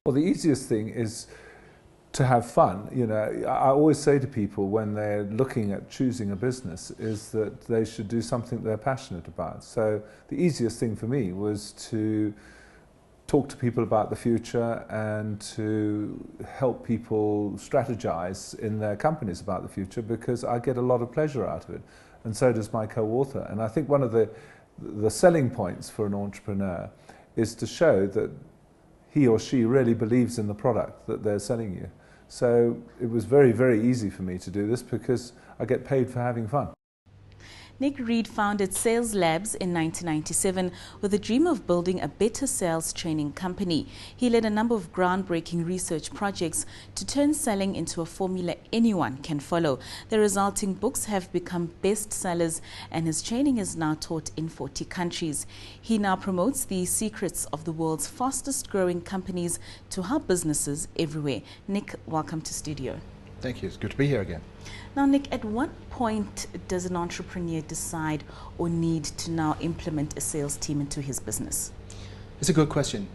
Well, the easiest thing is to have fun. You know, I always say to people when they're looking at choosing a business is that they should do something they're passionate about. So the easiest thing for me was to talk to people about the future and to help people strategize in their companies about the future, because I get a lot of pleasure out of it, and so does my co-author. And I think one of the selling points for an entrepreneur is to show that he or she really believes in the product that they're selling you. So it was very, very easy for me to do this because I get paid for having fun. Nick Reed founded Sales Labs in 1997 with the dream of building a better sales training company. He led a number of groundbreaking research projects to turn selling into a formula anyone can follow. The resulting books have become bestsellers, and his training is now taught in 40 countries. He now promotes the secrets of the world's fastest growing companies to help businesses everywhere. Nick, welcome to studio. Thank you. It's good to be here again. Now, Nick, at what point does an entrepreneur decide or need to now implement a sales team into his business? It's a good question.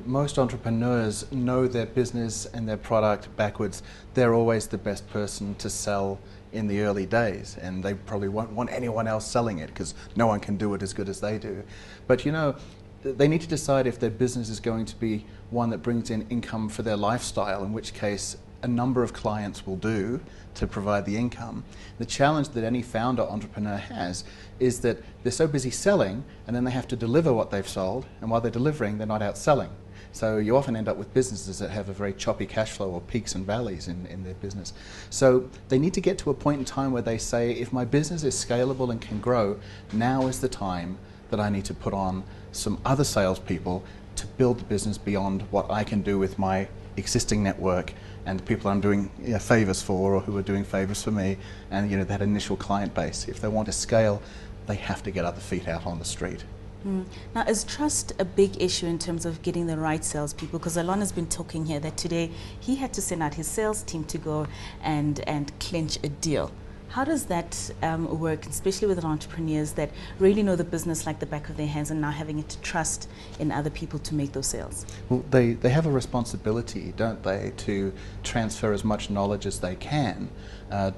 Most entrepreneurs know their business and their product backwards. They're always the best person to sell in the early days, and they probably won't want anyone else selling it because no one can do it as good as they do. But you know, they need to decide if their business is going to be one that brings in income for their lifestyle, in which case a number of clients will do to provide the income. The challenge that any founder entrepreneur has is that they're so busy selling, and then they have to deliver what they've sold, and while they're delivering, they're not out selling. So you often end up with businesses that have a very choppy cash flow or peaks and valleys in their business. So they need to get to a point in time where they say, if my business is scalable and can grow, now is the time that I need to put on some other salespeople to build the business beyond what I can do with my existing network and the people I'm doing favors for, or who are doing favors for me, and that initial client base. If they want to scale, they have to get other feet out on the street. Now, is trust a big issue in terms of getting the right salespeople? Because Alon has been talking here that today he had to send out his sales team to go and clinch a deal. How does that work, especially with entrepreneurs that really know the business like the back of their hands and now having to trust in other people to make those sales? Well, they have a responsibility, don't they, to transfer as much knowledge as they can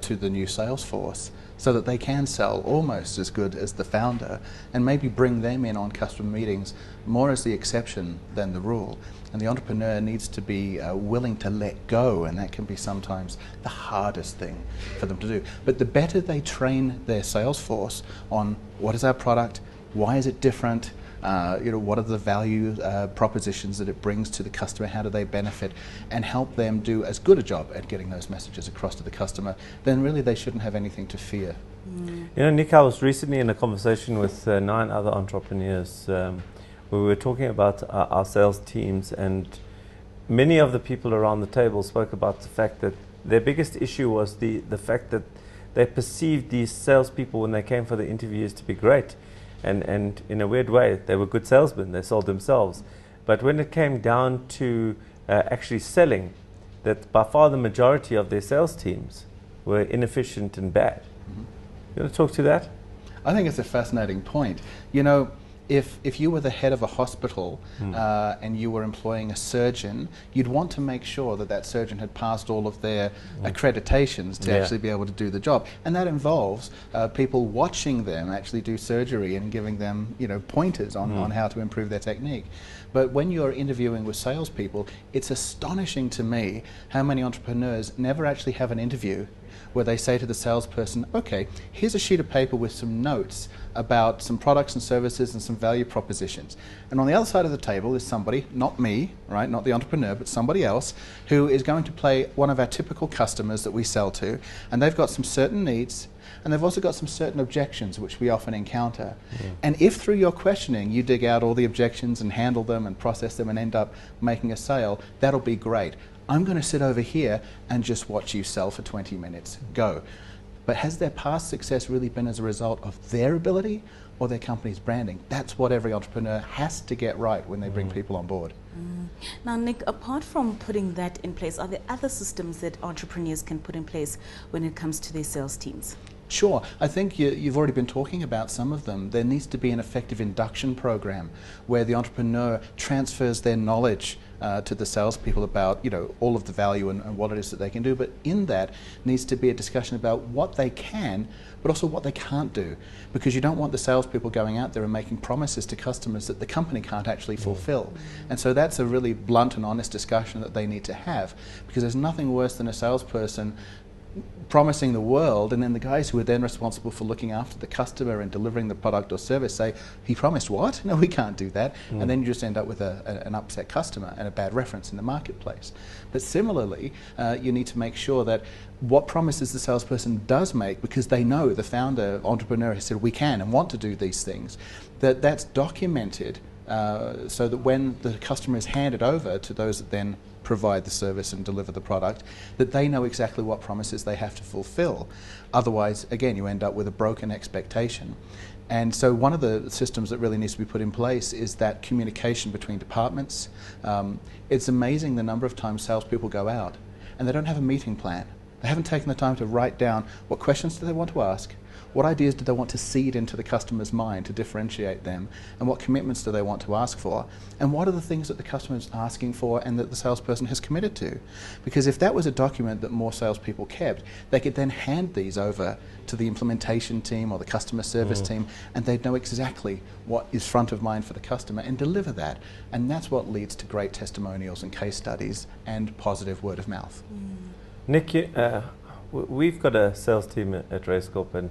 to the new sales force, so that they can sell almost as good as the founder, and maybe bring them in on customer meetings more as the exception than the rule. And the entrepreneur needs to be willing to let go, and that can be sometimes the hardest thing for them to do. But the better they train their sales force on what is our product, why is it different, what are the value propositions that it brings to the customer, how do they benefit, and help them do as good a job at getting those messages across to the customer, then really they shouldn't have anything to fear. You know, Nick, I was recently in a conversation with 9 other entrepreneurs where we were talking about our sales teams, and many of the people around the table spoke about the fact that their biggest issue was the fact that they perceived these salespeople when they came for the interviews to be great. And in a weird way, they were good salesmen, they sold themselves. But when it came down to actually selling, that by far the majority of their sales teams were inefficient and bad. You want to talk to that? I think it's a fascinating point. You know, if you were the head of a hospital and you were employing a surgeon, you'd want to make sure that that surgeon had passed all of their accreditations to actually be able to do the job. And that involves people watching them actually do surgery and giving them pointers on how to improve their technique. But when you're interviewing with salespeople, it's astonishing to me how many entrepreneurs never actually have an interview where they say to the salesperson, okay, here's a sheet of paper with some notes about some products and services and some value propositions. And on the other side of the table is somebody, not me, right, not the entrepreneur, but somebody else, who is going to play one of our typical customers that we sell to, and they've got some certain needs, and they've also got some certain objections which we often encounter. And if through your questioning you dig out all the objections and handle them and process them and end up making a sale, that'll be great. I'm going to sit over here and just watch you sell for 20 minutes. Go. But has their past success really been as a result of their ability or their company's branding? That's what every entrepreneur has to get right when they bring people on board. Now, Nick, apart from putting that in place, are there other systems that entrepreneurs can put in place when it comes to their sales teams? Sure. I think you've already been talking about some of them. There needs to be an effective induction program where the entrepreneur transfers their knowledge to the salespeople about, all of the value and what it is that they can do. But in that needs to be a discussion about what they can, but also what they can't do. Because you don't want the salespeople going out there and making promises to customers that the company can't actually fulfill. And so that's a really blunt and honest discussion that they need to have. Because there's nothing worse than a salesperson promising the world, and then the guys who are then responsible for looking after the customer and delivering the product or service say, he promised what? No, we can't do that. And then you just end up with an upset customer and a bad reference in the marketplace. But similarly, you need to make sure that what promises the salesperson does make, because they know the founder, entrepreneur has said we can and want to do these things, that's documented so that when the customer is handed over to those that then provide the service and deliver the product, that they know exactly what promises they have to fulfill. Otherwise, again, you end up with a broken expectation. And so one of the systems that really needs to be put in place is that communication between departments. It's amazing the number of times salespeople go out and they don't have a meeting plan. They haven't taken the time to write down what questions do they want to ask, what ideas do they want to seed into the customer's mind to differentiate them, and what commitments do they want to ask for, and what are the things that the customer is asking for and that the salesperson has committed to. Because if that was a document that more salespeople kept, they could then hand these over to the implementation team or the customer service team, and they'd know exactly what is front of mind for the customer and deliver that. And that's what leads to great testimonials and case studies and positive word of mouth. Nick, we've got a sales team at Racecorp, and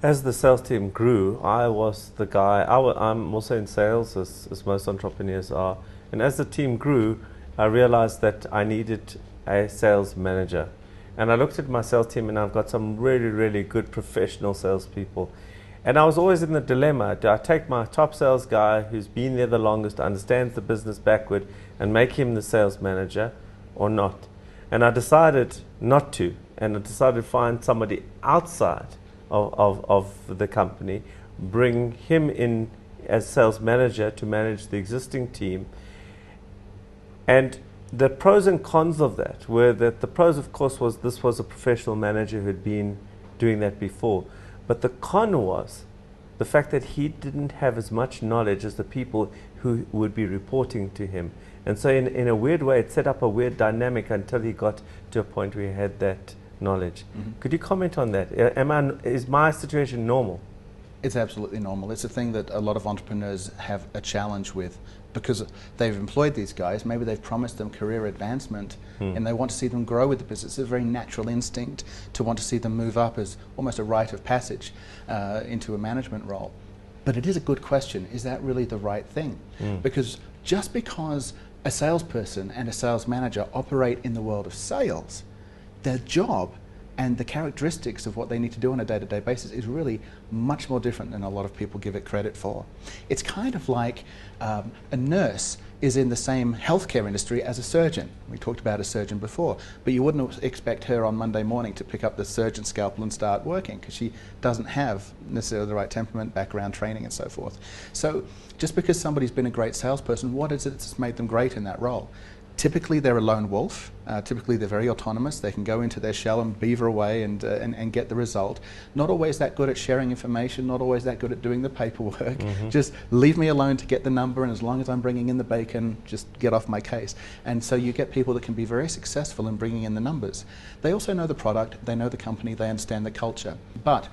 as the sales team grew, I was the guy. I'm also in sales, as most entrepreneurs are. And as the team grew, I realized that I needed a sales manager. And I looked at my sales team, and I've got some really, really good professional salespeople. And I was always in the dilemma: do I take my top sales guy who's been there the longest, understands the business backward, and make him the sales manager, or not? And I decided not to. And I decided to find somebody outside of the company, bring him in as sales manager to manage the existing team. And the pros and cons of that were that the pros, of course, was this was a professional manager who had been doing that before. But the con was the fact that he didn't have as much knowledge as the people who would be reporting to him. And so in a weird way, it set up a weird dynamic until he got to a point where he had that knowledge. Could you comment on that? Is my situation normal? It's absolutely normal. It's a thing that a lot of entrepreneurs have a challenge with, because they've employed these guys, maybe they've promised them career advancement, and they want to see them grow with the business. It's a very natural instinct to want to see them move up as almost a rite of passage into a management role. But it is a good question, is that really the right thing? Because just because a salesperson and a sales manager operate in the world of sales, their job and the characteristics of what they need to do on a day-to-day basis is really much more different than a lot of people give it credit for. It's kind of like a nurse is in the same healthcare industry as a surgeon. We talked about a surgeon before, but you wouldn't expect her on Monday morning to pick up the surgeon's scalpel and start working, because she doesn't have necessarily the right temperament, background, training, and so forth. So just because somebody's been a great salesperson, what is it that's made them great in that role? Typically they're a lone wolf, typically they're very autonomous, they can go into their shell and beaver away and get the result. Not always that good at sharing information, not always that good at doing the paperwork. Just leave me alone to get the number, and as long as I'm bringing in the bacon, just get off my case. And so you get people that can be very successful in bringing in the numbers. They also know the product, they know the company, they understand the culture. But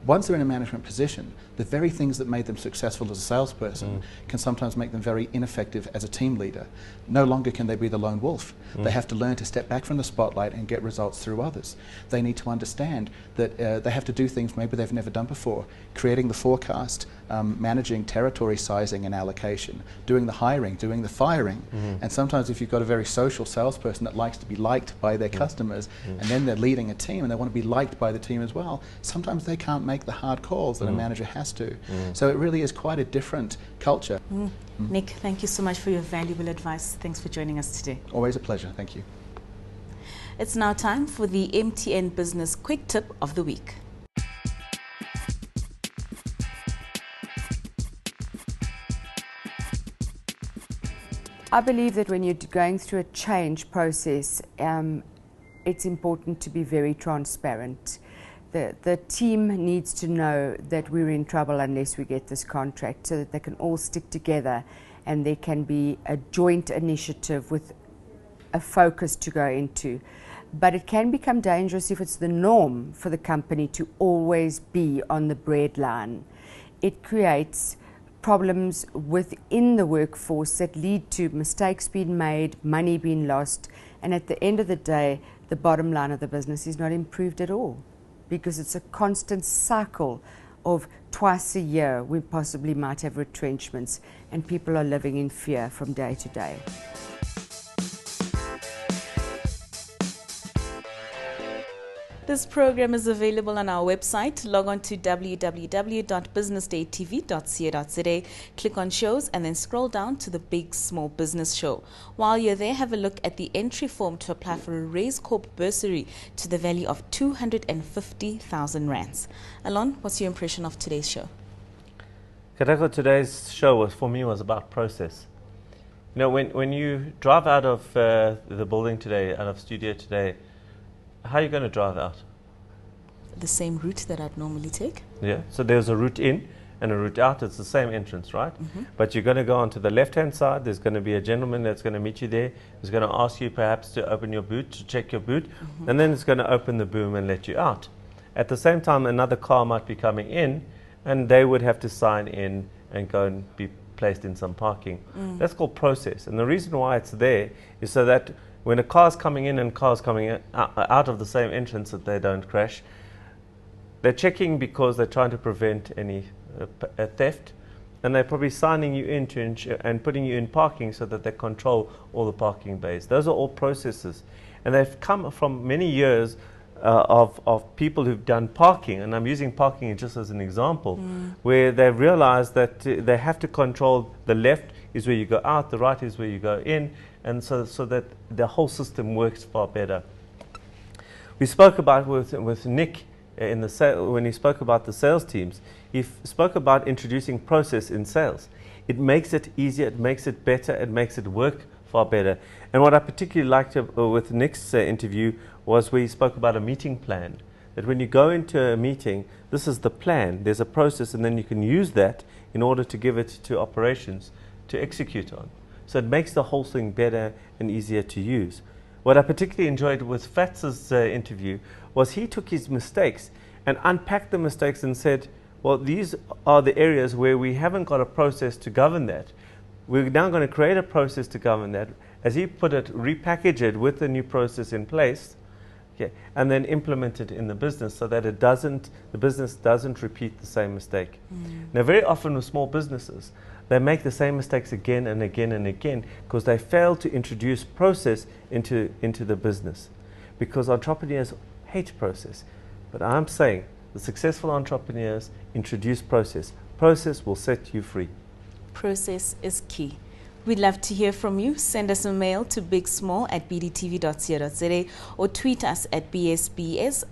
once they're in a management position, the very things that made them successful as a salesperson can sometimes make them very ineffective as a team leader. No longer can they be the lone wolf. They have to learn to step back from the spotlight and get results through others. They need to understand that they have to do things maybe they've never done before. Creating the forecast, managing territory sizing and allocation, doing the hiring, doing the firing. And sometimes if you've got a very social salesperson that likes to be liked by their customers, and then they're leading a team and they want to be liked by the team as well, sometimes they can't make the hard calls that a manager has to. So it really is quite a different culture. Nick, thank you so much for your valuable advice. Thanks for joining us today. Always a pleasure. Thank you. It's now time for the MTN Business Quick Tip of the Week. I believe that when you're going through a change process, it's important to be very transparent. The team needs to know that we're in trouble unless we get this contract, so that they can all stick together and there can be a joint initiative with a focus to go into. But it can become dangerous if it's the norm for the company to always be on the breadline. It creates problems within the workforce that lead to mistakes being made, money being lost, and at the end of the day, the bottom line of the business is not improved at all, because it's a constant cycle of twice a year we possibly might have retrenchments, and people are living in fear from day to day. This program is available on our website. Log on to www.businessdaytv.co.za, click on shows, and then scroll down to the Big Small Business Show. While you're there, have a look at the entry form to apply for a Raise Corp bursary to the value of 250,000 rands. Alon, what's your impression of today's show? Katako, today's show for me was about process. You know, when you drive out of the building today, out of studio today, how are you going to drive out? The same route that I'd normally take. Yeah, so there's a route in and a route out. It's the same entrance, right? Mm-hmm. But you're going to go onto the left-hand side. There's going to be a gentleman that's going to meet you there. He's going to ask you perhaps to open your boot, to check your boot, and then it's going to open the boom and let you out. At the same time, another car might be coming in, and they would have to sign in and go and be placed in some parking. That's called process. And the reason why it's there is so that when a car's coming in and cars coming out of the same entrance, that they don't crash. They're checking because they're trying to prevent any theft, and they're probably signing you in to and putting you in parking so that they control all the parking bays. Those are all processes, and they've come from many years of people who've done parking, and I'm using parking just as an example, where they've realized that they have to control the left is where you go out, the right is where you go in, and so that the whole system works far better. We spoke about with Nick in when he spoke about the sales teams. He spoke about introducing process in sales. It makes it easier, it makes it better, it makes it work far better. And what I particularly liked with Nick's interview was where he spoke about a meeting plan. That when you go into a meeting, this is the plan, there's a process, and then you can use that in order to give it to operations to execute on. So it makes the whole thing better and easier to use. What I particularly enjoyed with Fatz's interview was he took his mistakes and unpacked the mistakes and said, well, these are the areas where we haven't got a process to govern that. We're now going to create a process to govern that. As he put it, repackage it with the new process in place, okay, and then implement it in the business so that the business doesn't repeat the same mistake. Now, very often with small businesses, they make the same mistakes again and again and again because they fail to introduce process into the business, because entrepreneurs hate process. But I'm saying the successful entrepreneurs introduce process. Process will set you free. Process is key. We'd love to hear from you. Send us a mail to bigsmall@bdtv.co.za or tweet us at bsbs_bdtv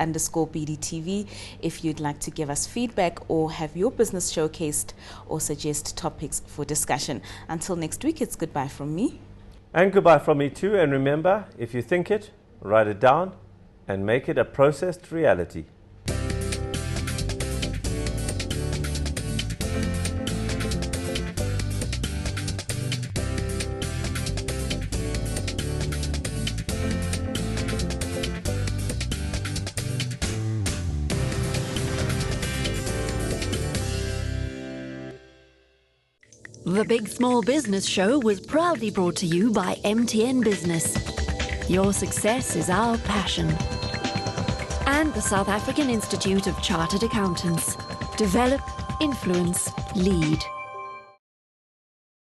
if you'd like to give us feedback or have your business showcased or suggest topics for discussion. Until next week, it's goodbye from me. And goodbye from me too. And remember, if you think it, write it down and make it a processed reality. The Big Small Business Show was proudly brought to you by MTN Business. Your success is our passion. And the South African Institute of Chartered Accountants. Develop, influence, lead.